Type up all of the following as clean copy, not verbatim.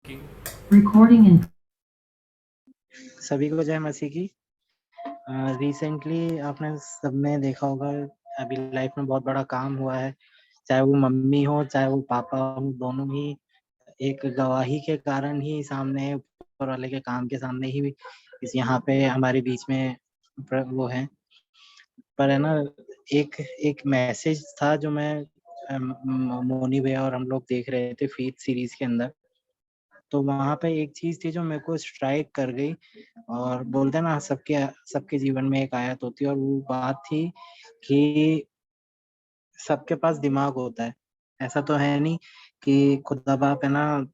Recording in सभी को जय मसीह की। रिसेंटली आपने सबने देखा होगा, अभी लाइफ में बहुत बड़ा काम हुआ है। चाहे वो मम्मी हो चाहे वो पापा हो, दोनों ही एक गवाही के कारण ही सामने, ऊपर वाले के काम के सामने ही इस यहाँ पे हमारे बीच में वो है। पर है ना, एक एक मैसेज था जो मैं मोनी भैया और हम लोग देख रहे थे फेथ सीरीज के अंदर। तो वहां पे एक चीज थी जो मेरे को स्ट्राइक कर गई। और बोलते हैं ना, सबके सबके जीवन में एक आयत होती है, और वो बात थी कि सबके पास दिमाग होता है। ऐसा तो है नहीं कि खुदा बाप है ना,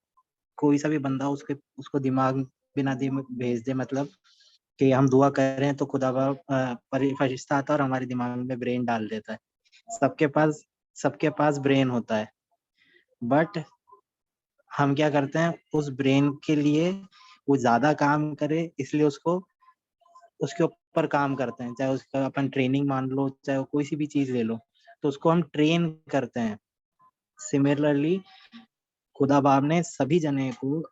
कोई सा भी बंदा उसके उसको दिमाग बिना दिमाग भेज दे, मतलब कि हम दुआ कर रहे हैं तो खुदा बाप फरिश्ता आता है और हमारे दिमाग में ब्रेन डाल देता है। सबके पास सबके पास ब्रेन होता है, बट हम क्या करते हैं, उस ब्रेन के लिए वो ज्यादा काम करे इसलिए उसको उसके ऊपर काम करते हैं। चाहे उसका अपन ट्रेनिंग मान लो, चाहे वो कोई सी भी चीज ले लो, तो उसको हम ट्रेन करते हैं। सिमिलरली खुदा बाप ने सभी जने को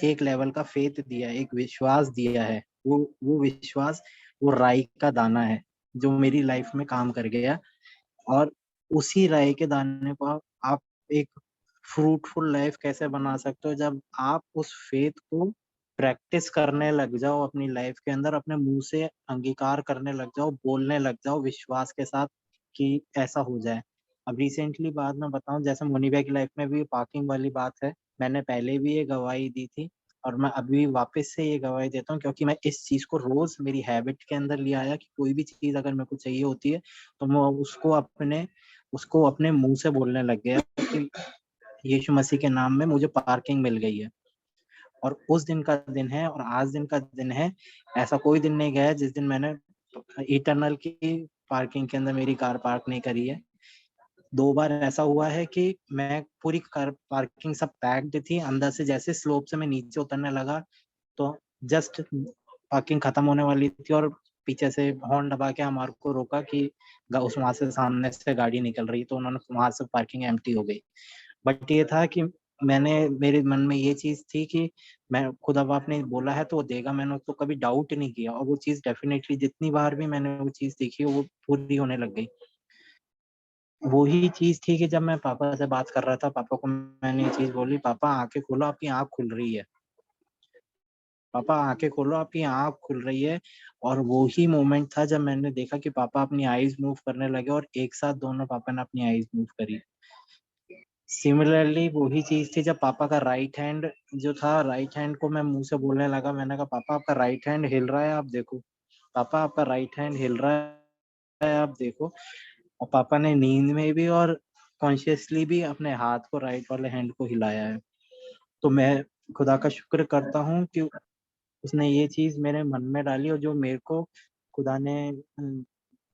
एक लेवल का फेथ दिया है, एक विश्वास दिया है। वो विश्वास, वो राई का दाना है जो मेरी लाइफ में काम कर गया। और उसी राई के दाने को आप एक फ्रूटफुल लाइफ कैसे बना सकते हो, जब आप उस फेथ को प्रैक्टिस करने लग जाओ अपनी लाइफ के अंदर, अपने मुंह से अंगीकार करने लग जाओ, बोलने लग जाओ विश्वास के साथ कि ऐसा हो जाए। अब रिसेंटली बात मैं बताऊं, जैसे मोनी भैया की लाइफ में भी पार्किंग वाली बात है, मैंने पहले भी ये गवाही दी थी और मैं अभी वापस से ये गवाही देता हूँ, क्योंकि मैं इस चीज को रोज मेरी हैबिट के अंदर ले आया कि कोई भी चीज अगर मेरे को चाहिए होती है तो मैं उसको अपने मुंह से बोलने लग गया कि यीशु मसीह के नाम में मुझे पार्किंग मिल गई है। और उस दिन का दिन है और आज दिन का दिन है। ऐसा कोई दिन नहीं गया है जिस दिन मैंने इटर्नल की पार्किंग के अंदर मेरी कार पार्क नहीं करी है। 2 बार ऐसा हुआ है कि मैं पूरी कार पार्किंग सब पैक्ड थी, अंदर से जैसे स्लोप से मैं नीचे उतरने लगा तो जस्ट पार्किंग खत्म होने वाली थी और पीछे से हॉर्न दबा के हमारे को रोका कि उस वहां से सामने से गाड़ी निकल रही, तो उन्होंने वहां से पार्किंग एम्प्टी हो गई। बट ये था कि मेरे मन में ये चीज थी कि मैं खुदा बाप ने बोला है तो वो देगा, मैंने उसको कभी डाउट नहीं किया और वो चीज डेफिनेटली जितनी बार भी मैंने वो चीज देखी वो पूरी होने लग गई। वही चीज थी कि जब मैं पापा से बात कर रहा था, पापा को मैंने ये चीज बोली, पापा आंखें खोलो, आपकी आंख खुल रही है। पापा आंखें खोलो, आपकी आंख खुल रही है। और वो ही मोमेंट था जब मैंने देखा कि पापा अपनी आईज मूव करने लगे और एक साथ दोनों पापा ने अपनी आईज मूव करी। सिमिलरली वही चीज थी जब पापा का राइट हैंड जो था, राइट हैंड को मैं मुंह से बोलने लगा, मैंने कहा पापा आपका राइट हैंड हिल रहा है, आप देखो। पापा आपका राइट हैंड हिल रहा है, आप देखो। और पापा ने नींद में भी और कॉन्शियसली भी अपने हाथ को, राइट वाले हैंड को हिलाया है। तो मैं खुदा का शुक्र करता हूँ कि उसने ये चीज मेरे मन में डाली, और जो मेरे को खुदा ने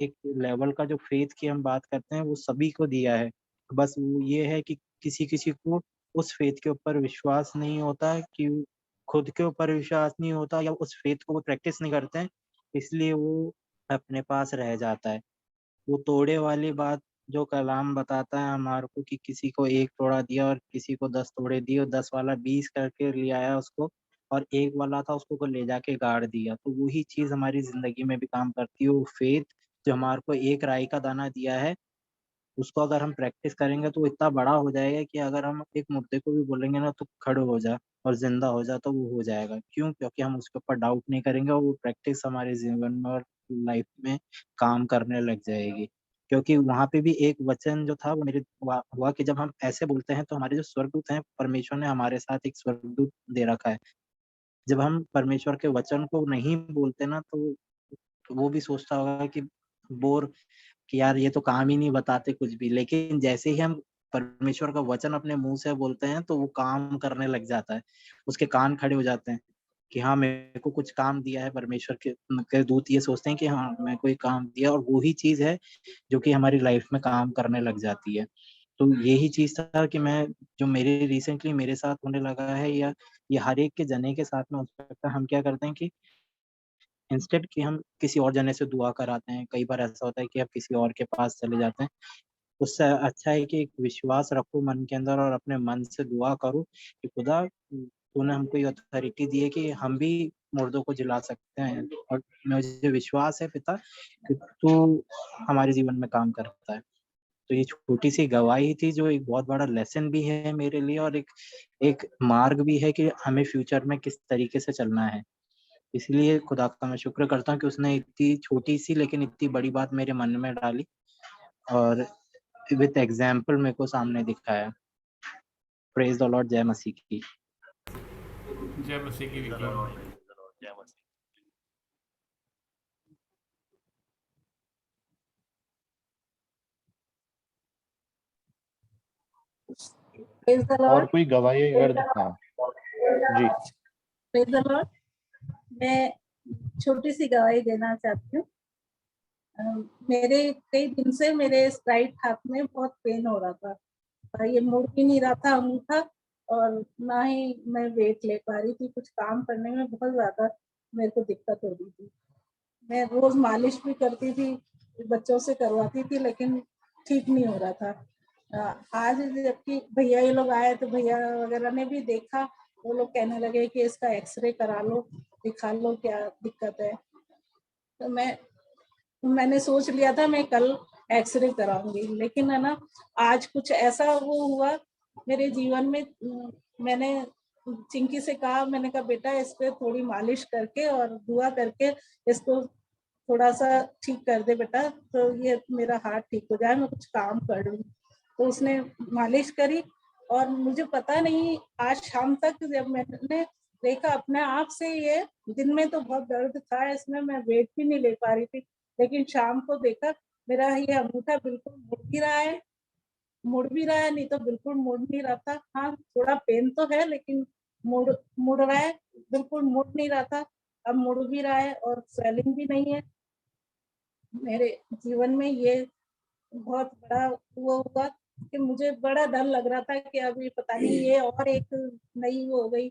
एक लेवल का जो फेथ की हम बात करते हैं वो सभी को दिया है। बस वो ये है कि किसी किसी को उस फेथ के ऊपर विश्वास नहीं होता, कि खुद के ऊपर विश्वास नहीं होता, या उस फेथ को वो प्रैक्टिस नहीं करते हैं, इसलिए वो अपने पास रह जाता है। वो तोड़े वाली बात जो कलाम बताता है हमारे को कि किसी को 1 तोड़ा दिया और किसी को 10 तोड़े दिए, और 10 वाला 20 करके ले आया उसको, और 1 वाला था उसको को ले जाके गाड़ दिया। तो वही चीज हमारी जिंदगी में भी काम करती है। वो फेथ जो हमारे को एक राई का दाना दिया है, उसको अगर हम प्रैक्टिस करेंगे तो वो इतना बड़ा हो जाएगा कि अगर हम एक मुद्दे को भी बोलेंगे ना तो खड़े हो जा और जिंदा हो जा, तो वो हो जाएगा। क्यों? क्योंकि हम उसके ऊपर डाउट नहीं करेंगे और वो प्रैक्टिस हमारे जीवन में और लाइफ में काम करने लग जाएगी। क्योंकि वहां पे भी एक वचन जो था वो मेरे हुआ कि जब हम ऐसे बोलते हैं तो हमारे जो स्वर्गदूत हैं, परमेश्वर ने हमारे साथ एक स्वर्गदूत दे रखा है। जब हम परमेश्वर के वचन को नहीं बोलते ना तो वो भी सोचता होगा कि बोर, कि यार ये तो काम ही नहीं बताते कुछ भी। लेकिन जैसे ही हम परमेश्वर का वचन अपने मुंह से बोलते हैं तो वो काम करने लग जाता है, उसके कान खड़े हो जाते हैं कि हाँ मेरे को कुछ काम दिया है परमेश्वर के दूत ये सोचते हैं कि हाँ मैं कोई काम दिया, और वही चीज है जो कि हमारी लाइफ में काम करने लग जाती है। तो यही चीज था कि मैं जो मेरे रिसेंटली मेरे साथ होने लगा है, या ये हर एक के जने के साथ में हो सकता है। हम क्या करते हैं कि इंस्टेड कि हम किसी और जने से दुआ कराते हैं, कई बार ऐसा होता है कि आप किसी और के पास चले जाते हैं। उससे अच्छा है कि एक विश्वास रखो मन के अंदर और अपने मन से दुआ करो कि खुदा तो उन्होंने हमको ये अथॉरिटी दी है कि हम भी मुर्दों को जिला सकते हैं, और मुझे विश्वास है पिता कि तू हमारे जीवन में काम करता है। तो ये छोटी-सी गवाही थी जो एक बहुत बड़ा लेसन भी है मेरे लिए, और एक एक मार्ग भी है कि हमें फ्यूचर में किस तरीके से चलना है। इसलिए खुदा का मैं शुक्र करता हूँ कि उसने इतनी छोटी-सी लेकिन इतनी बड़ी बात मेरे मन में डाली, और विथ एग्ज़ाम्पल मेरे को सामने दिखाया। प्रेज़ द लॉर्ड, जय मसीह की। जय मसीह की विकी। जय मसीह। Praise the और Lord. कोई गवाही अगर हाँ जी Praise the Lord. मैं छोटी सी गवाही देना चाहती हूँ। मेरे कई दिन से मेरे राइट हाथ में बहुत पेन हो रहा था। ये मुड़ भी नहीं रहा था अंगूठा, और ना ही मैं वेट ले पा रही थी। कुछ काम करने में बहुत ज्यादा मेरे को दिक्कत हो रही थी। मैं रोज मालिश भी करती थी, बच्चों से करवाती थी, लेकिन ठीक नहीं हो रहा था। आज जबकि भैया ये लोग आए तो भैया वगैरह ने भी देखा, वो लोग कहने लगे कि इसका एक्सरे करा लो, दिखा लो क्या दिक्कत है। तो मैंने सोच लिया था मैं कल एक्सरे कराऊंगी, लेकिन है ना, आज कुछ ऐसा वो हुआ मेरे जीवन में। मैंने चिंकी से कहा, मैंने कहा बेटा इस पे थोड़ी मालिश करके और दुआ करके इसको थोड़ा सा ठीक कर दे बेटा, तो ये मेरा हाथ ठीक हो जाए, मैं कुछ काम कर लूँ। तो उसने मालिश करी, और मुझे पता नहीं आज शाम तक जब मैंने देखा अपने आप से, ये दिन में तो बहुत दर्द था इसमें, मैं वेट भी नहीं ले पा रही थी, लेकिन शाम को देखा मेरा ये अंगूठा बिल्कुल मुड़ भी रहा है, नहीं तो बिल्कुल मुड़ नहीं रहा था। हाँ, थोड़ा पेन तो है, लेकिन मुड़ रहा है, बिल्कुल मुड़ नहीं रहा था, अब मुड़ भी रहा है, और स्वेलिंग भी नहीं है। मेरे जीवन में ये बहुत बड़ा वो हुआ कि मुझे बड़ा डर लग रहा था कि अभी पता नहीं ये और एक नई वो हो गई,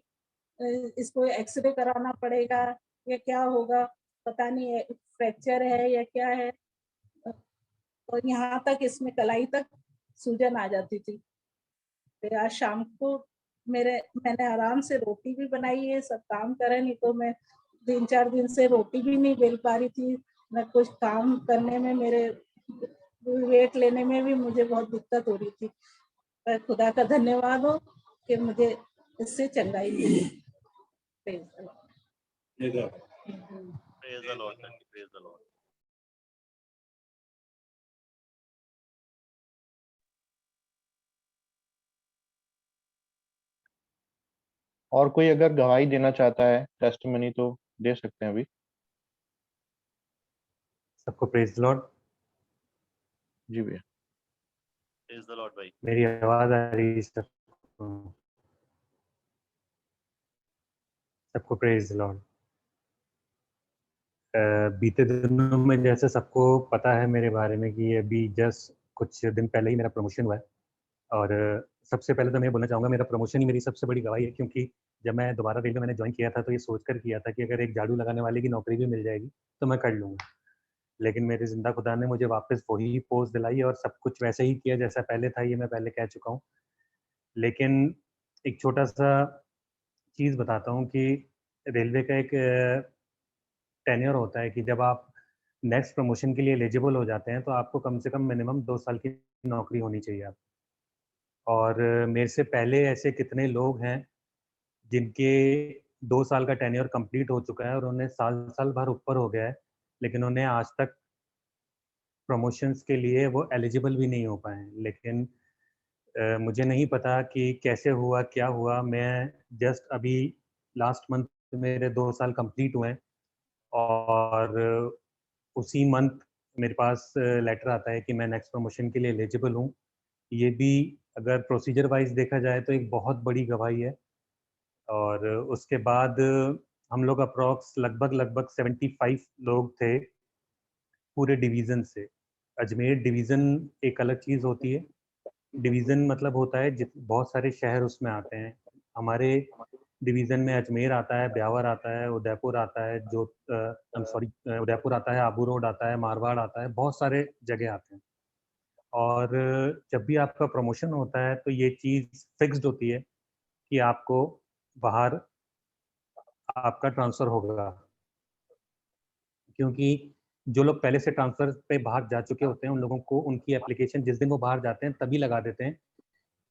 इसको एक्सरे कराना पड़ेगा या क्या होगा, पता नहीं है फ्रैक्चर है या क्या है। और यहाँ तक इसमें कलाई तक सूजन आ जाती थी। फिर आज शाम को मैंने आराम से रोटी भी बनाई है, सब काम करे, नहीं तो मैं 3-4 दिन से रोटी भी नहीं बेल पा रही थी। मैं कुछ काम करने में, मेरे वेट लेने में भी मुझे बहुत दिक्कत हो रही थी। पर खुदा का धन्यवाद हो कि मुझे इससे चंगाई मिली। Praise the Lord. Praise the Lord, praise the Lord. और कोई अगर गवाही देना चाहता है, टेस्टिमनी, तो दे सकते हैं अभी। सबको प्रेज लॉर्ड। जी भैया। प्रेज द लॉर्ड भाई। मेरी आवाज आ रही है सबको? सबको प्रेज लॉर्ड। बीते दिनों में जैसे सबको पता है मेरे बारे में कि अभी जस्ट कुछ दिन पहले ही मेरा प्रमोशन हुआ है, और सबसे पहले तो मैं बोलना चाहूँगा मेरा प्रमोशन ही मेरी सबसे बड़ी गवाही है, क्योंकि जब मैं दोबारा रेलवे मैंने ज्वाइन किया था तो ये सोचकर किया था कि अगर एक झाड़ू लगाने वाले की नौकरी भी मिल जाएगी तो मैं कर लूँगा। लेकिन मेरे जिंदा खुदा ने मुझे वापस वही पोस्ट दिलाई और सब कुछ वैसे ही किया जैसा पहले था, ये मैं पहले कह चुका हूँ। लेकिन एक छोटा सा चीज़ बताता हूँ कि रेलवे का एक टेन्योर होता है कि जब आप नेक्स्ट प्रमोशन के लिए एलिजिबल हो जाते हैं तो आपको कम से कम मिनिमम 2 साल की नौकरी होनी चाहिए आप। और मेरे से पहले ऐसे कितने लोग हैं जिनके 2 साल का टेन्योर कंप्लीट हो चुका है और उन्हें साल भर ऊपर हो गया है, लेकिन उन्हें आज तक प्रमोशंस के लिए वो एलिजिबल भी नहीं हो पाए हैं। लेकिन मुझे नहीं पता कि कैसे हुआ, क्या हुआ। मैं जस्ट अभी लास्ट मंथ मेरे 2 साल कंप्लीट हुए हैं, और उसी मंथ मेरे पास लेटर आता है कि मैं नेक्स्ट प्रमोशन के लिए एलिजिबल हूँ। ये भी अगर प्रोसीजर वाइज देखा जाए तो एक बहुत बड़ी गवाही है। और उसके बाद हम लोग अप्रॉक्स लगभग 75 लोग थे पूरे डिवीज़न से। अजमेर डिवीज़न एक अलग चीज़ होती है। डिवीज़न मतलब होता है बहुत सारे शहर उसमें आते हैं। हमारे डिवीज़न में अजमेर आता है, ब्यावर आता है, उदयपुर आता है, उदयपुर आता है, आबू रोड आता है, मारवाड़ आता है, बहुत सारे जगह आते हैं। और जब भी आपका प्रमोशन होता है तो ये चीज़ फिक्स्ड होती है कि आपको बाहर आपका ट्रांसफ़र होगा। क्योंकि जो लोग पहले से ट्रांसफ़र पे बाहर जा चुके होते हैं, उन लोगों को उनकी एप्लीकेशन जिस दिन वो बाहर जाते हैं, तभी लगा देते हैं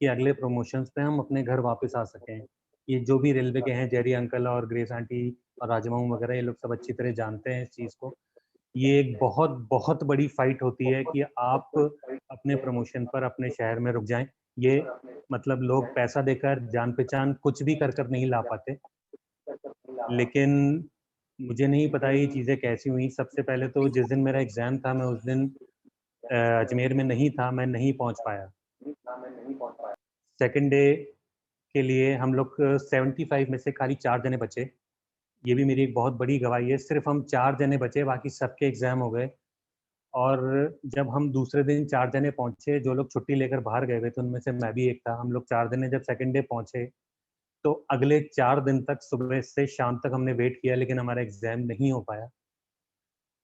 कि अगले प्रमोशंस पे हम अपने घर वापस आ सकें। ये जो भी रेलवे के हैं, जेरी अंकल और ग्रेस आंटी और राजमाऊ वगैरह, ये लोग सब अच्छी तरह जानते हैं इस चीज़ को। ये एक बहुत, बहुत बड़ी फ़ाइट होती है कि आप अपने प्रमोशन पर अपने शहर में रुक जाएँ। ये मतलब लोग पैसा देकर, जान-पहचान कुछ भी कर नहीं ला पाते। लेकिन मुझे नहीं पता ये चीज़ें कैसी हुई। सबसे पहले तो जिस दिन मेरा एग्ज़ाम था, मैं उस दिन अजमेर में नहीं था, मैं नहीं पहुँच पाया। सेकंड डे के लिए हम लोग 75 में से खाली 4 जने बचे। ये भी मेरी एक बहुत बड़ी गवाही है। सिर्फ़ हम 4 जने बचे, बाकी सबके एग्ज़ाम हो गए। और जब हम दूसरे दिन 4 जने पहुँचे, जो लोग छुट्टी लेकर बाहर गए हुए थे, उनमें से मैं भी एक था। हम लोग 4 जने जब सेकंड डे पहुँचे, तो अगले 4 दिन तक सुबह से शाम तक हमने वेट किया, लेकिन हमारा एग्ज़ाम नहीं हो पाया।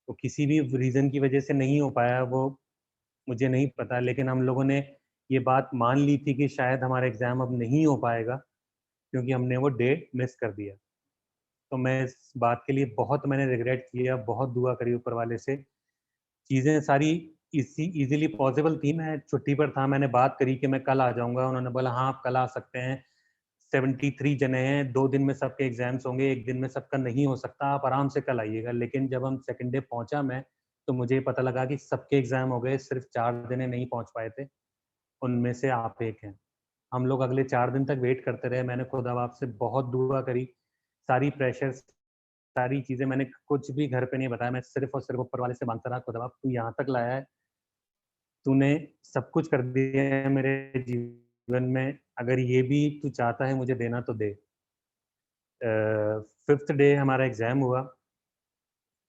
तो किसी भी रीज़न की वजह से नहीं हो पाया, वो मुझे नहीं पता, लेकिन हम लोगों ने ये बात मान ली थी कि शायद हमारा एग्ज़ाम अब नहीं हो पाएगा, क्योंकि हमने वो डेट मिस कर दिया। तो मैं इस बात के लिए बहुत मैंने रिग्रेट किया, बहुत दुआ करी ऊपर वाले से। चीज़ें सारी ईज़िली पॉसिबल थी, मैं छुट्टी पर था, मैंने बात करी कि मैं कल आ जाऊँगा, उन्होंने बोला हाँ, आप कल आ सकते हैं। 73 जने हैं, 2 दिन में सबके एग्ज़ाम्स होंगे, 1 दिन में सबका नहीं हो सकता, आप आराम से कल आइएगा। लेकिन जब हम सेकंड डे पहुँचा मैं, तो मुझे ये पता लगा कि सबके एग्ज़ाम हो गए, सिर्फ़ 4 जने नहीं पहुँच पाए थे, उनमें से आप एक हैं। हम लोग अगले 4 दिन तक वेट करते रहे, मैंने खुदा बाप से बहुत दुआ करी, सारी प्रेशर्स, सारी चीज़ें मैंने कुछ भी घर पे नहीं बताया, मैं सिर्फ़ और सिर्फ़ ऊपर वाले से माँगता रहा, खुदा बाप तू यहाँ तक लाया है, तूने सब कुछ कर दिया है मेरे जीवन में, अगर ये भी तू चाहता है मुझे देना तो दे। 5th डे हमारा एग्ज़ाम हुआ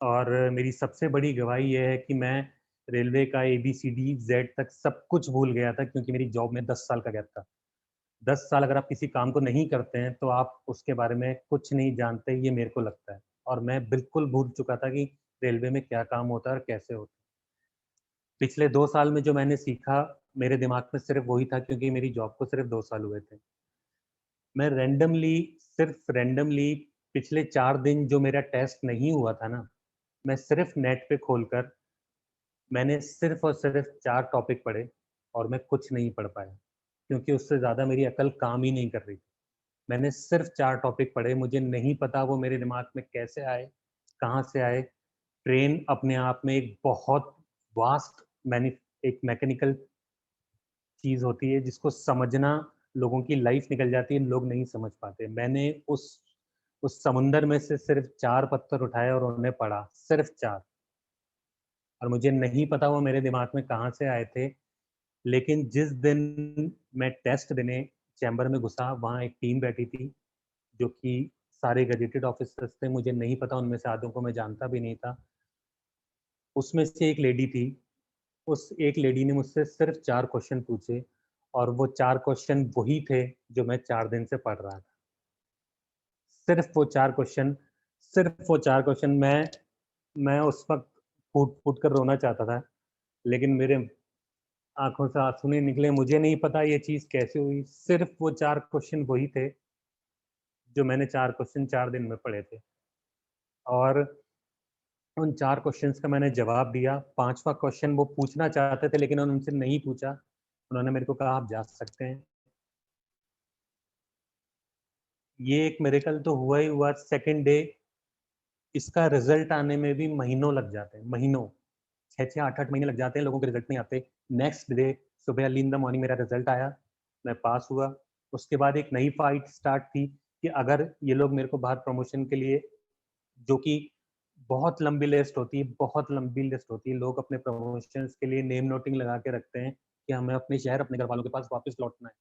और मेरी सबसे बड़ी गवाही ये है कि मैं रेलवे का एबीसीडी ज़ेड तक सब कुछ भूल गया था, क्योंकि मेरी जॉब में 10 साल का गैप था। 10 साल अगर आप किसी काम को नहीं करते हैं, तो आप उसके बारे में कुछ नहीं जानते, ये मेरे को लगता है। और मैं बिल्कुल भूल चुका था कि रेलवे में क्या काम होता है और कैसे होता है। पिछले 2 साल में जो मैंने सीखा, मेरे दिमाग में सिर्फ़ वही था, क्योंकि मेरी जॉब को सिर्फ़ 2 साल हुए थे। मैं रैंडमली पिछले 4 दिन जो मेरा टेस्ट नहीं हुआ था ना, मैं सिर्फ़ नेट पे खोलकर मैंने सिर्फ़ और सिर्फ़ 4 टॉपिक पढ़े और मैं कुछ नहीं पढ़ पाया, क्योंकि उससे ज़्यादा मेरी अकल काम ही नहीं कर रही थी। मैंने सिर्फ़ 4 टॉपिक पढ़े, मुझे नहीं पता वो मेरे दिमाग में कैसे आए, कहाँ से आए। ट्रेन अपने आप में एक बहुत वास्ट एक मैकेनिकल चीज़ होती है, जिसको समझना लोगों की लाइफ़ निकल जाती है, लोग नहीं समझ पाते। मैंने उस समुंदर में से सिर्फ़ 4 पत्थर उठाए और उन्हें पढ़ा, सिर्फ़ 4। और मुझे नहीं पता वो मेरे दिमाग में कहाँ से आए थे, लेकिन जिस दिन मैं टेस्ट देने चैम्बर में घुसा, वहाँ एक टीम बैठी थी, जो कि सारे गजेटेड ऑफ़िसर्स थे, मुझे नहीं पता उनमें से आधों को मैं जानता भी नहीं था। उसमें से एक लेडी थी, उस एक लेडी ने मुझसे सिर्फ़ 4 क्वेश्चन पूछे और वो 4 क्वेश्चन वही थे, जो मैं 4 दिन से पढ़ रहा था। सिर्फ़ वो 4 क्वेश्चन सिर्फ़ वो 4 क्वेश्चन मैं उस वक़्त फूट-फूट कर रोना चाहता था, लेकिन मेरे आँखों से आँसू नहीं निकले, मुझे नहीं पता ये चीज़ कैसे हुई, सिर्फ़ वो 4 क्वेश्चन वही थे, जो मैंने 4 क्वेश्चन 4 दिन में पढ़े थे। और उन 4 क्वेश्चन्स का मैंने जवाब दिया, 5वाँ क्वेश्चन वो पूछना चाहते थे, लेकिन उन्होंने उनसे नहीं पूछा। उन्होंने मेरे को कहा, "आप जा सकते हैं।" ये एक मिरेकल तो हुआ ही हुआ, सेकंड डे इसका रिज़ल्ट आने में भी महीनों लग जाते हैं, महीनों। 6-6, 8-8 महीने लग जाते हैं, लोगों के रिज़ल्ट नहीं आते। नेक्स्ट डे सुबह अर्ली इन द मॉर्निंग मेरा रिज़ल्ट आया, मैं पास हुआ। उसके बाद एक नई फाइट स्टार्ट थी कि अगर ये लोग मेरे को बाहर प्रमोशन के लिए, जो कि बहुत लंबी लिस्ट होती है, बहुत लंबी लिस्ट होती है, लोग अपने प्रमोशंस के लिए नेम नोटिंग लगा के रखते हैं कि हमें अपने शहर, अपने घरवालों के पास वापस लौटना है।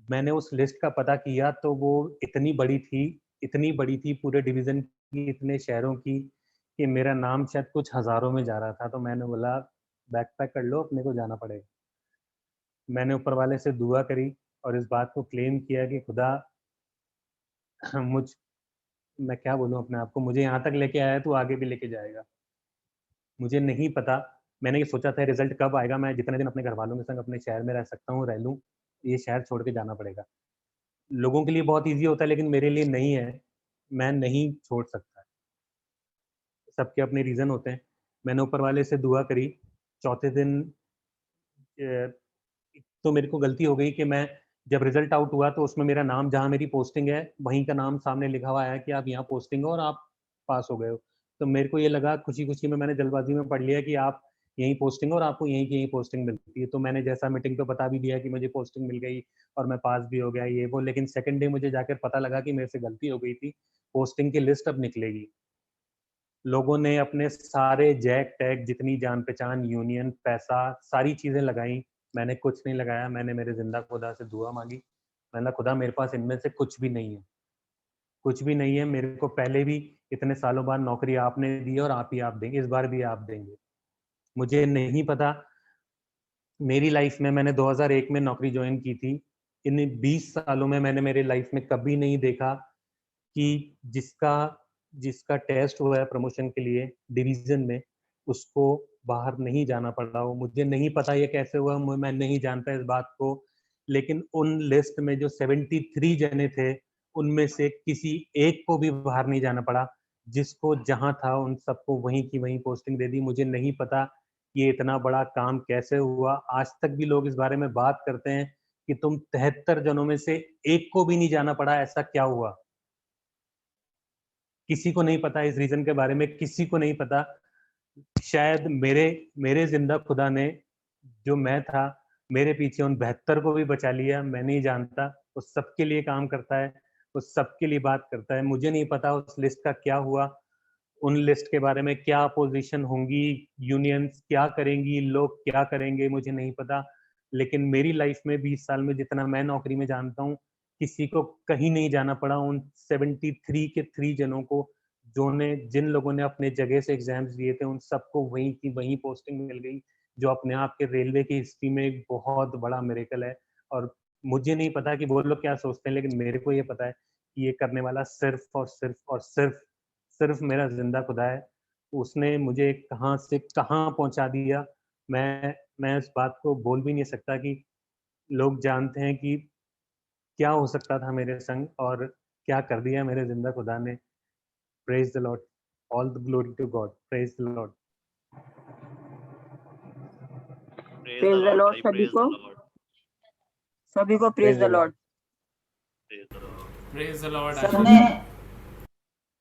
मैंने उस लिस्ट का पता किया तो वो इतनी बड़ी थी पूरे डिवीज़न की, इतने शहरों की, कि मेरा नाम शायद कुछ हज़ारों में जा रहा था। तो मैंने बोला, बैग पैक कर लो, अपने को जाना पड़ेगा। मैंने ऊपर वाले से दुआ करी और इस बात को क्लेम किया कि खुदा, मुझ मैं क्या बोलूँ अपने आप को, मुझे यहाँ तक लेके आया है, तू आगे भी लेके जाएगा। मुझे नहीं पता, मैंने ये सोचा था रिज़ल्ट कब आएगा, मैं जितने दिन अपने घरवालों के संग अपने शहर में रह सकता हूँ, रह लूँ, ये शहर छोड़ के जाना पड़ेगा। लोगों के लिए बहुत ईज़ी होता है लेकिन मेरे लिए नहीं है, मैं नहीं छोड़ सकता। सबके अपने रीज़न होते हैं। मैंने ऊपर वाले से दुआ करी, चौथे दिन तो मेरे को गलती हो गई कि मैं जब रिज़ल्ट आउट हुआ तो उसमें मेरा नाम जहाँ मेरी पोस्टिंग है, वहीं का नाम सामने लिखा हुआ है कि आप यहाँ पोस्टिंग हो और आप पास हो गए हो। तो मेरे को ये लगा खुशी-खुशी में मैंने जल्दबाज़ी में पढ़ लिया कि आप यहीं पोस्टिंग हो और आपको यहीं की यहीं पोस्टिंग मिलती है। तो मैंने जैसा मीटिंग पे बता भी दिया कि मुझे पोस्टिंग मिल गई और मैं पास भी हो गया ये वो, लेकिन सेकंड डे मुझे जाकर पता लगा कि मेरे से गलती हो गई थी। पोस्टिंग की लिस्ट अब निकलेगी। लोगों ने अपने सारे जैक-टैग जितनी जान-पहचान, यूनियन, पैसा, सारी चीज़ें लगाई। मैंने कुछ नहीं लगाया, मैंने मेरे ज़िंदा खुदा से दुआ माँगी। मैंने खुदा मेरे पास इनमें से कुछ भी नहीं है। कुछ भी नहीं है, मेरे को पहले भी इतने सालों बाद नौकरी आपने दी है और आप देंगे, इस बार भी आप देंगे। मुझे नहीं पता मेरी लाइफ़ में मैंने 2001 में नौकरी जॉइन की थी। इन 20 सालों में मैंने मेरी लाइफ़ में कभी नहीं देखा कि जिसका जिसका टेस्ट हुआ है प्रमोशन के लिए डिवीज़न में, उसको बाहर नहीं जाना पड़ा हो। मुझे नहीं पता ये कैसे हुआ, मैं नहीं जानता इस बात को, लेकिन उन लिस्ट में जो 73 जने थे, उनमें से किसी एक को भी बाहर नहीं जाना पड़ा। जिसको जहाँ था उन सबको वहीं की वहीं पोस्टिंग दे दी। मुझे नहीं पता ये इतना बड़ा काम कैसे हुआ। आज तक भी लोग इस बारे में बात करते हैं कि तुम 73 जनों में से एक को भी नहीं जाना पड़ा, ऐसा क्या हुआ? किसी को नहीं पता इस रीज़न के बारे में, किसी को नहीं पता। शायद मेरे मेरे ज़िंदा खुदा ने जो मैं था, मेरे पीछे उन 72 को भी बचा लिया, मैं नहीं जानता। वो सबके लिए काम करता है, वो सबके लिए बात करता है। मुझे नहीं पता उस लिस्ट का क्या हुआ, उन लिस्ट के बारे में क्या अपोज़िशन होंगी, यूनियंस क्या करेंगी, लोग क्या करेंगे, मुझे नहीं पता। लेकिन मेरी लाइफ़ में 20 साल में जितना मैं नौकरी में जानता हूँ, किसी को कहीं नहीं जाना पड़ा उन 73 के 3 जनों को, जिन लोगों ने अपने जगह से एग्ज़ाम्स दिए थे, उन सबको वहीं की वहीं पोस्टिंग मिल गई, जो अपने आप के रेलवे की हिस्ट्री में एक बहुत बड़ा मिरेकल है। और मुझे नहीं पता कि वो लोग क्या सोचते हैं, लेकिन मेरे को ये पता है कि ये करने वाला सिर्फ़ और सिर्फ़ और सिर्फ़ मेरा ज़िंदा खुदा है। उसने मुझे कहाँ से कहाँ पहुँचा दिया, मैं इस बात को बोल भी नहीं सकता कि लोग जानते हैं कि क्या हो सकता था मेरे संग और क्या कर दिया मेरे ज़िंदा खुदा ने। Praise the Lord, all the glory to God, praise the Lord. Praise praise the the Lord, Lord bhai. सभी Praise को, the Lord. सभी को praise praise the the Lord. Lord. Praise the Lord. Praise the Lord सबने आशीष।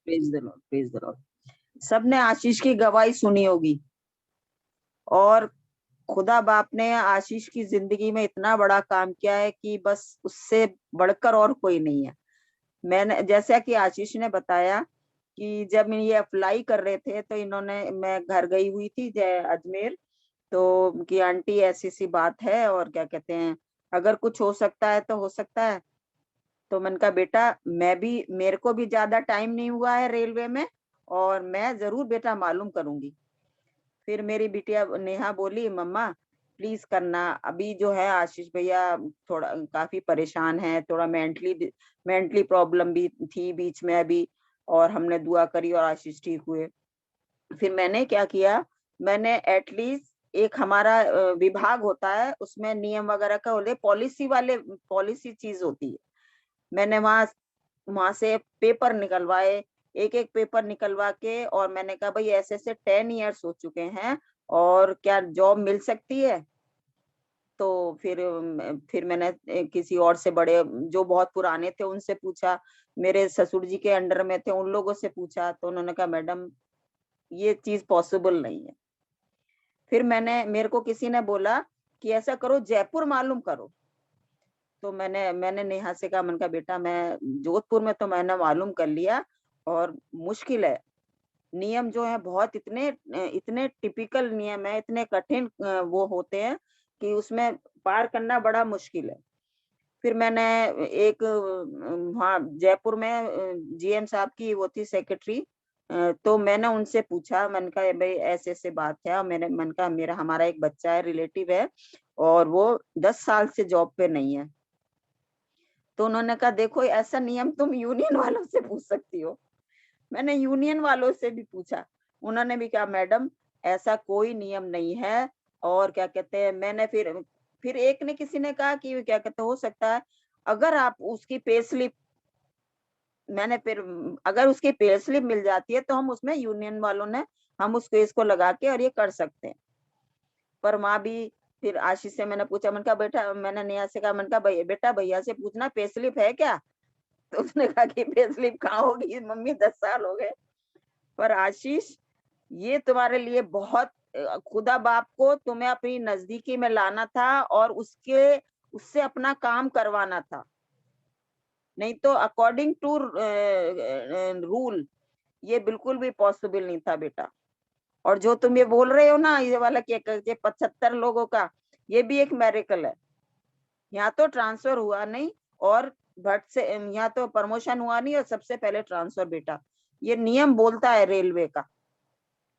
Praise the Lord, praise the Lord. सबने आशीष की गवाही सुनी होगी और खुदा बाप ने आशीष की जिंदगी में इतना बड़ा काम किया है कि बस उससे बढ़कर और कोई नहीं है। मैंने जैसा कि आशीष ने बताया कि जब ये अप्लाई कर रहे थे तो मैं घर गई हुई थी अजमेर, तो कि आंटी ऐसी सी बात है और क्या कहते हैं अगर कुछ हो सकता है तो हो सकता है। तो मैंने कहा बेटा मेरे को भी ज्यादा टाइम नहीं हुआ है रेलवे में और मैं जरूर बेटा मालूम करूंगी। फिर मेरी बिटिया नेहा बोली मम्मा प्लीज करना, अभी जो है आशीष भैया थोड़ा काफी परेशान है, थोड़ा मेंटली प्रॉब्लम भी थी बीच में अभी, और हमने दुआ करी और आशीष ठीक हुए। फिर मैंने क्या किया, मैंने एटलीस्ट एक हमारा विभाग होता है उसमें नियम वगैरह का होते, पॉलिसी चीज होती है। मैंने वहां से पेपर निकलवाए, एक एक पेपर निकलवा के, और मैंने कहा भाई ऐसे 10 इयर्स हो चुके हैं और क्या जॉब मिल सकती है। तो फिर मैंने किसी और से बड़े जो बहुत पुराने थे उनसे पूछा, मेरे ससुर जी के अंडर में थे उन लोगों से पूछा, तो उन्होंने कहा मैडम ये चीज पॉसिबल नहीं है। फिर मेरे को किसी ने बोला कि ऐसा करो जयपुर मालूम करो। तो मैंने नेहा से कहा, मैंने कहा बेटा मैं जोधपुर में तो मैंने मालूम कर लिया और मुश्किल है, नियम जो है बहुत इतने टिपिकल नियम है, इतने कठिन वो होते हैं कि उसमें पार करना बड़ा मुश्किल है। फिर मैंने एक वहाँ जयपुर में जीएम साहब की वो थी सेक्रेटरी, तो मैंने उनसे पूछा, मैंने कहा भाई ऐसे ऐसे बात है, और मैंने कहा हमारा एक बच्चा है रिलेटिव है और वो 10 साल से जॉब पे नहीं है। तो उन्होंने कहा देखो ऐसा नियम तुम यूनियन वालों से पूछ सकती हो। मैंने यूनियन वालों से भी पूछा, उन्होंने भी कहा मैडम ऐसा कोई नियम नहीं है। और क्या कहते हैं मैंने फिर एक ने किसी ने कहा कि क्या कहते हो सकता है अगर आप उसकी पे स्लिप अगर उसकी पे स्लिप मिल जाती है तो हम उसमें यूनियन वालों ने हम उस केस को लगा के और ये कर सकते हैं। पर माँ भी फिर आशीष से मैंने पूछा, मैंने कहा बेटा, मैंने नेहा से कहा, मैंने कहा बेटा भैया से पूछना पे स्लिप है क्या? तो उसने कहा कि पे स्लिप कहाँ होगी मम्मी, 10 साल हो गए। पर आशीष, ये तुम्हारे लिए बहुत खुदा बाप को तुम्हें अपनी नजदीकी में लाना था और उससे अपना काम करवाना था, नहीं तो अकॉर्डिंग टू रूल ये बिल्कुल भी पॉसिबल नहीं था बेटा। और जो तुम ये बोल रहे हो ना, ये वाला कि 75 लोगों का, ये भी एक मैरिकल है। यहाँ तो ट्रांसफर हुआ नहीं और भट्ट से यहाँ तो प्रमोशन हुआ नहीं और सबसे पहले ट्रांसफर बेटा, ये नियम बोलता है रेलवे का।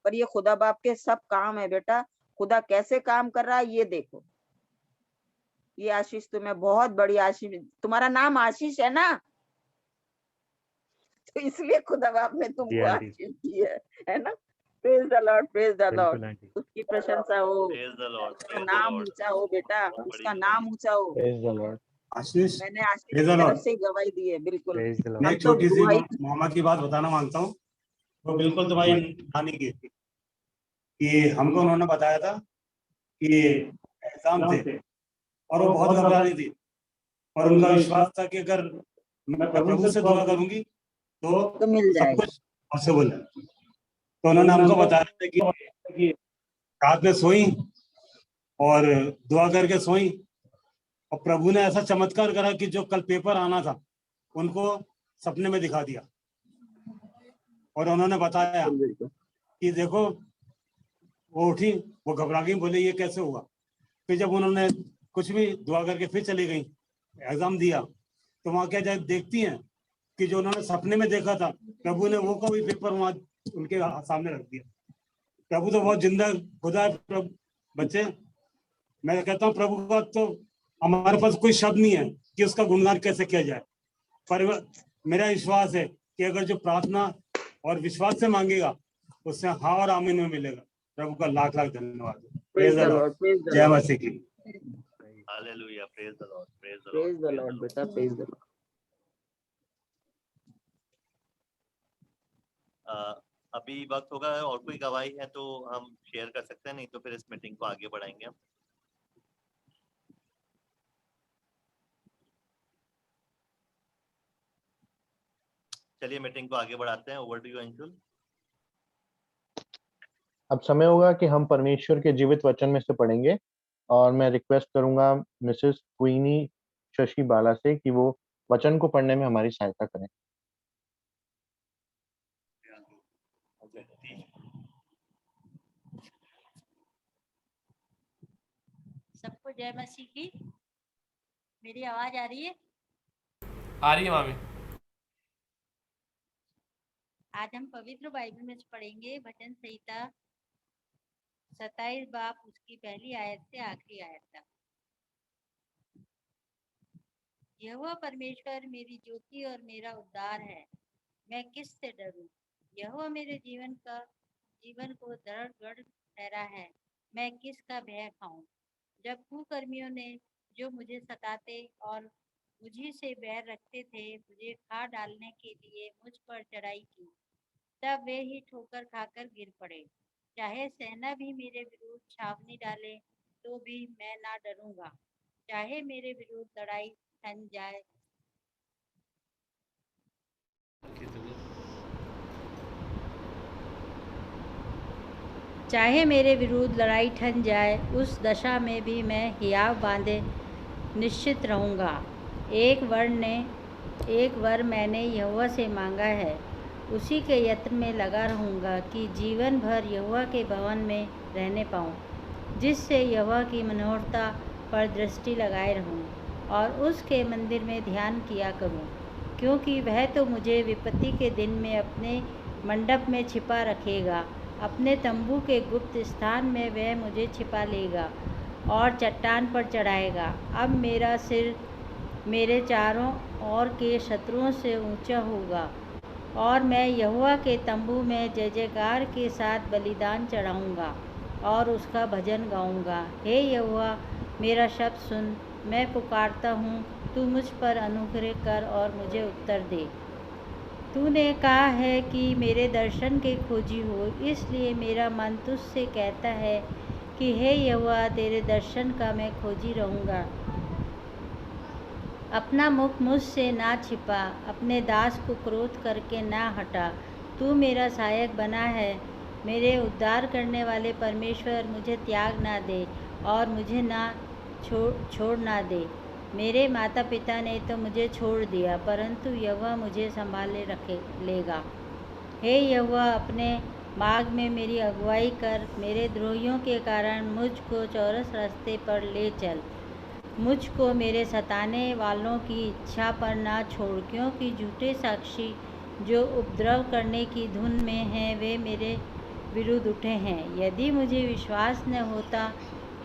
पर ये खुदा बाप के सब काम है बेटा, खुदा कैसे काम कर रहा है ये देखो। ये आशीष तुम्हें बहुत बड़ी आशीष, तुम्हारा नाम आशीष है ना, तो इसलिए खुदा बाप ने तुमको आशीष दी है ना। Praise the Lord, praise the Lord. उसकी प्रशंसा हो, प्रेज द लॉर्ड, उसका नाम ऊंचा हो बेटा, उसका नाम ऊंचा हो। Praise the Lord. आशीष, मैंने आशीष की तरफ से गवाही दी है, बिल्कुल। मैं एक छोटी सी मामा की बात बताना मांगता हूँ, वो बिल्कुल तुम्हारी नानी की, कि हमको उन्होंने बताया था कि एग्जाम थे और वो बहुत घबरा रही थी और उनका विश्वास था कि अगर मैं प्रभु से दुआ करूंगी तो मिल सब जाएगा। कुछ पॉसिबल है। तो उन्होंने हमको बताया था कि रात में सोई और दुआ करके सोई और प्रभु ने ऐसा चमत्कार करा कि जो कल पेपर आना था उनको सपने में दिखा दिया और उन्होंने बताया कि देखो, वो उठी, वो घबरा गई, बोले ये कैसे हुआ। फिर जब उन्होंने कुछ भी दुआ करके फिर चली गई, एग्जाम दिया, तो वहां क्या जब देखती हैं कि जो उन्होंने सपने में देखा था, प्रभु ने वो का भी पेपर वहां उनके सामने रख दिया। प्रभु तो बहुत जिंदा खुदा है। बच्चे, मैं कहता हूँ प्रभु का तो हमारे पास कोई शब्द नहीं है कि उसका गुणगान कैसे किया जाए, पर मेरा विश्वास है कि अगर जो प्रार्थना और विश्वास से मांगेगा उससे हाँ और आमीन में मिलेगा। प्रभु का लाख लाख धन्यवाद। प्रेज द लॉर्ड, जय मसीह की। Hallelujah, praise the Lord, praise the praise the Lord बेटा, प्रेज द लॉर्ड। अभी वक्त होगा, और कोई गवाही है तो हम शेयर कर सकते हैं, नहीं तो फिर इस मीटिंग को आगे बढ़ाएंगे हम। चलिए मीटिंग को आगे बढ़ाते हैं। Over to you Anshul. अब समय होगा कि हम परमेश्वर के जीवित वचन में से पढ़ेंगे और मैं रिक्वेस्ट करूंगा मिसेस क्वीनी शशि बाला से कि वो वचन को पढ़ने में हमारी सहायता करें। सबको जय मसीह की। मेरी आवाज आ रही है? आ रही है मामी। आज हम पवित्र बाइबल में से पढ़ेंगे वचन संहिता 27 बाब उसकी पहली आयत से आखिरी आयत तक। यहोवा परमेश्वर मेरी ज्योति और मेरा उद्धार है, मैं किस से डरूं। यहोवा मेरे जीवन को दृढ़ गढ़ ठहरा है, मैं किसका भय खाऊं। जब कुकर्मियों ने जो मुझे सताते और मुझी से बैर रखते थे, मुझे खा डालने के लिए मुझ पर चढ़ाई की, तब वे ही ठोकर खाकर गिर पड़े। चाहे सेना भी मेरे विरुद्ध छावनी डाले तो भी मैं ना डरूंगा। चाहे मेरे विरुद्ध लड़ाई ठन जाए, चाहे मेरे विरुद्ध लड़ाई ठन जाए, उस दशा में भी मैं हियाव बांधे निश्चित रहूँगा। एक वर मैंने यहोवा से मांगा है, उसी के यत्न में लगा रहूँगा कि जीवन भर यहोवा के भवन में रहने पाऊँ, जिससे यहोवा की मनोहरता पर दृष्टि लगाए रहूँ और उसके मंदिर में ध्यान किया करूँ, क्योंकि वह तो मुझे विपत्ति के दिन में अपने मंडप में छिपा रखेगा। अपने तंबू के गुप्त स्थान में वह मुझे छिपा लेगा और चट्टान पर चढ़ाएगा। अब मेरा सिर मेरे चारों ओर के शत्रुओं से ऊंचा होगा और मैं यहोवा के तंबू में जय जयकार के साथ बलिदान चढ़ाऊँगा और उसका भजन गाऊँगा। हे यहोवा, मेरा शब्द सुन, मैं पुकारता हूँ, तू मुझ पर अनुग्रह कर और मुझे उत्तर दे। तूने कहा है कि मेरे दर्शन के खोजी हो, इसलिए मेरा मन तुझसे कहता है कि हे यहोवा, तेरे दर्शन का मैं खोजी रहूँगा। अपना मुख मुझसे ना छिपा, अपने दास को क्रोध करके ना हटा। तू मेरा सहायक बना है, मेरे उद्धार करने वाले परमेश्वर, मुझे त्याग ना दे और मुझे ना छोड़ ना दे। मेरे माता पिता ने तो मुझे छोड़ दिया, परंतु यहोवा मुझे संभाले लेगा। हे यहोवा, अपने मार्ग में मेरी अगुवाई कर, मेरे द्रोहियों के कारण मुझको चौरस रास्ते पर ले चल। मुझको मेरे सताने वालों की इच्छा पर ना छोड़, क्योंकि झूठे साक्षी जो उपद्रव करने की धुन में हैं, वे मेरे विरुद्ध उठे हैं। यदि मुझे विश्वास न होता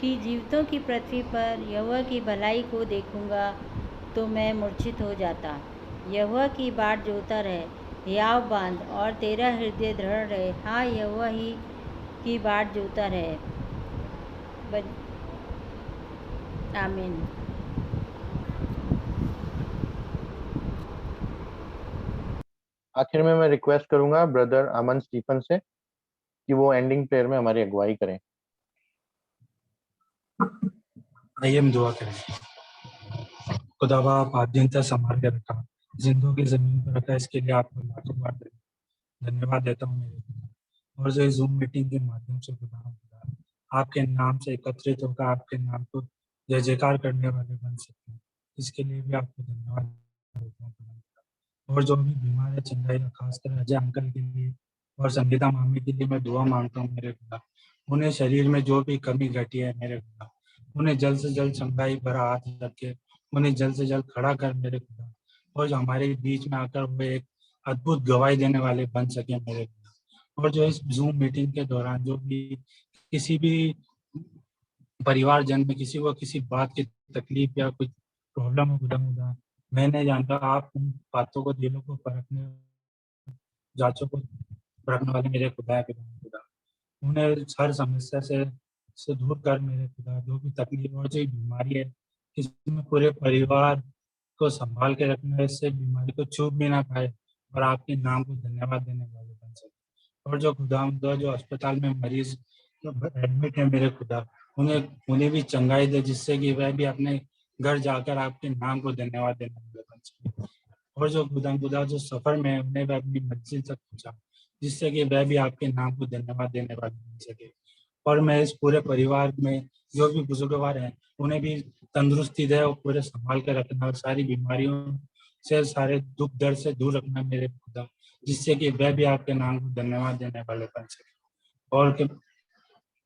कि जीवितों की पृथ्वी पर यहोवा की भलाई को देखूंगा, तो मैं मूर्छित हो जाता। यहोवा की बाट जोता रहे, हियाव बांध और तेरा हृदय दृढ़ रहे। हाँ, यहोवा ही की बाट जोता रहे। आमीन। आखिर में मैं रिक्वेस्ट करूंगा ब्रदर अमन स्टीफन से कि वो एंडिंग प्रेयर में हमारी अगुवाई करें। आइए हम दुआ करें। खुदावा, आप आद्यंता संभाल के रखा, जिंदों की जमीन पर रखा, इसके लिए आपको लाखों बार धन्यवाद देता हूँ मेरे खुदा। और जो जूम मीटिंग के माध्यम से खुदा आपके नाम से एकत्रित होकर आपके नाम को जय जयकार करने वाले बन सकते हैं, इसके लिए भी आपको धन्यवाद देता हूँ खुदा। और जो भी बीमार है, चंगाई का, खासकर अजय अंकल के लिए और संगीता मामी के लिए मैं दुआ मांगता हूँ मेरे खुदा। उन्हें शरीर में जो भी कमी घटी है मेरे खुदा, उन्हें जल्द से जल्द चंगाई भरा हाथ रखे, उन्हें जल्द से जल्द खड़ा कर मेरे खुदा। और जो हमारे बीच में आकर वो एक अद्भुत गवाही देने वाले बन सके मेरे खुदा। और जो इस जूम मीटिंग के दौरान जो भी किसी भी परिवारजन में किसी को किसी बात की तकलीफ या कुछ प्रॉब्लम हो खुदा, मैं नहीं जानता, आप उन बातों को, दिलों को परखने, जांचों को परखने वाले मेरे खुदा है खुदा। उन्हें हर समस्या से दूर कर मेरे खुदा। जो भी तकलीफ और जो बीमारी है, इसमें पूरे परिवार को संभाल के रखना, इससे बीमारी को छू भी ना पाए और आपके नाम को धन्यवाद देने वाले बन सके। और जो खुदा जो अस्पताल में मरीज एडमिट है मेरे खुदा, उन्हें भी चंगाई दे, जिससे कि वह भी अपने घर जाकर आपके नाम को धन्यवाद देने वाले बन सके। और जो खुदा जो सफर में है, उन्हें भी अपनी मंजिल तक पहुंचा, जिससे कि वह भी आपके नाम को धन्यवाद देने वाले बन सके। और मैं इस पूरे परिवार में जो भी बुजुर्गवार हैं, उन्हें भी तंदुरुस्ती दे और पूरे संभाल कर रखना और सारी बीमारियों से, सारे दुख दर्द से दूर रखना मेरे खुदा, जिससे कि वह भी आपके नाम को धन्यवाद देने वाले बन सके।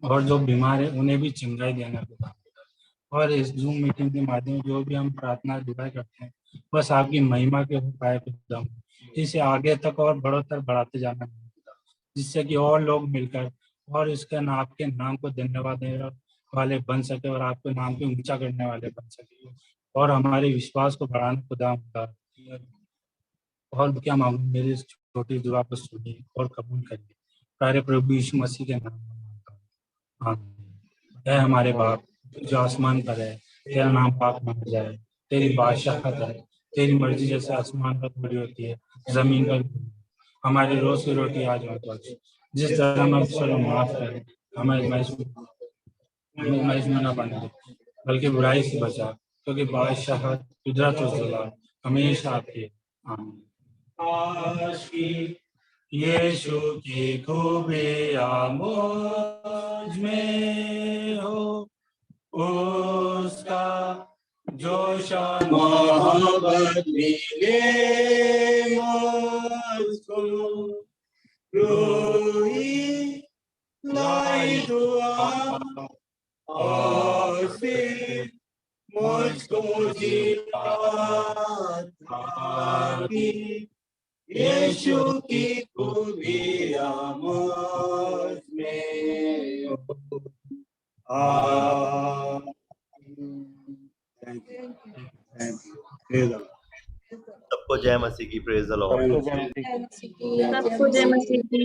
और जो बीमार है उन्हें भी चंगाई देना खुदा। और इस जूम मीटिंग के माध्यम जो भी हम प्रार्थना दुआ करते हैं, बस आपकी महिमा के हो पाए खुदा, इसे आगे तक और बढ़ोतरी बढ़ाते जाना खुदा, जिससे कि और लोग मिलकर और इसके नाम, आपके नाम को धन्यवाद देने वाले बन सके और आपके नाम को ऊंचा करने वाले बन सके और हमारे विश्वास को बढ़ाने खुदा। और क्या मांगू, मेरी इस छोटी दुआ को सुनिए और कबूल करिए, प्यारे प्रभु यीशु मसीह के नाम में मांगता हूं, आमीन। ऐ हमारे बाप जो आसमान पर है, तेरा नाम पाक माना जाए, तेरी बादशाहत है, तेरी मर्जी जैसे आसमान पर पूरी होती है जमीन पर भी। हमारी रोज की रोटी आज हमें बख्श, जिस तरह हम अक्सर माफ करें, हमें महज में न बना दे, बल्कि बुराई से बचा, क्योंकि बादशाहत, कुदरत और जलाल हमेशा आपकी है, आमीन। आज की यीशु की खूबियाँ मुझ में हो, उसका जोश और मोहब्बत मिले मुझको, रूही लाई दुआ और फिर मुझको यीशु की खूबियाँ मुझ में हो, सबको जय मसीह की, प्रेज द लॉर्ड। सबको जय मसीह की। सबको जय मसीह की।